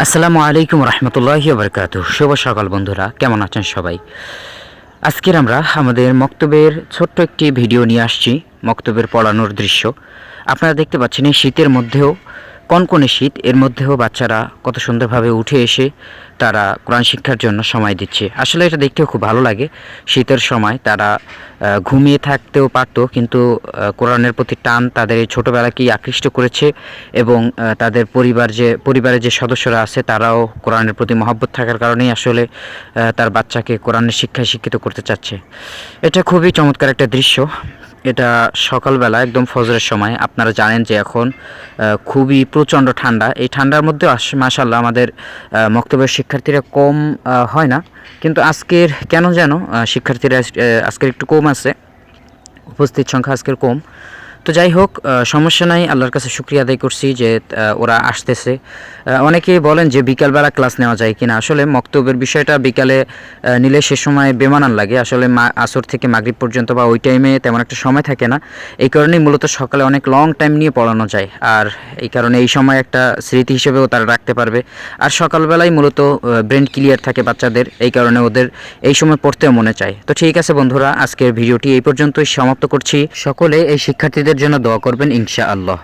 আসসালামু আলাইকুম রহমতুল্লাহি ওবরকাতুহ। শুভ সকাল বন্ধুরা, কেমন আছেন সবাই? আজকের আমরা আমাদের মক্তবের ছোট্ট একটি ভিডিও নিয়ে আসছি। মক্তবের পড়ানোর দৃশ্য আপনারা দেখতে পাচ্ছেন। এই শীতের মধ্যেও, কনকনে শীত, এর মধ্যেও বাচ্চারা কত সুন্দরভাবে উঠে এসে তারা কোরআন শিক্ষার জন্য সময় দিচ্ছে। আসলে এটা দেখতেও খুব ভালো লাগে। শীতের সময় তারা ঘুমিয়ে থাকতেও পারতো, কিন্তু কোরআনের প্রতি টান তাদের এই ছোটোবেলাকেই আকৃষ্ট করেছে। এবং তাদের পরিবারের যে সদস্যরা আছে তারাও কোরআনের প্রতি মহব্বত থাকার কারণেই আসলে তার বাচ্চাকে কোরআনের শিক্ষায় শিক্ষিত করতে চাচ্ছে। এটা খুবই চমৎকার একটা দৃশ্য। এটা সকালবেলা একদম ফজরের সময়। আপনারা জানেন যে এখন খুবই প্রচণ্ড ঠান্ডা। এই ঠান্ডার মধ্যে মাশাআল্লাহ আমাদের মক্তবের শিক্ষার্থীরা কম হয় না, কিন্তু আজকের কেন যেন শিক্ষার্থীরা আজকের একটু কম আছে, উপস্থিত সংখ্যা আজকের কম। তো যাই হোক, সমস্যা নাই, আল্লাহর কাছে শুকরিয়া আদায় করছি যে ওরা আসতেছে। অনেকেই বলেন যে বিকালবেলা ক্লাস নেওয়া যায় কিনা। আসলে মক্তবের বিষয়টা বিকালে নিলে সে সময় বেমানান লাগে। আসলে আসর থেকে মাগরিব পর্যন্ত বা ওই টাইমে তেমন একটা সময় থাকে না। এই কারণেই মূলত সকালে অনেক লং টাইম নিয়ে পড়ানো যায়, আর এই কারণে এই সময় একটা স্মৃতি হিসেবেও তারা রাখতে পারবে। আর সকালবেলায় মূলত ব্রেন ক্লিয়ার থাকে বাচ্চাদের, এই কারণে ওদের এই সময় পড়তেও মনে চায়। তো ঠিক আছে বন্ধুরা, আজকের ভিডিওটি এই পর্যন্তই সমাপ্ত করছি। সকলে এই শিক্ষার্থীদের জন্য দোয়া করবেন ইনশাআল্লাহ।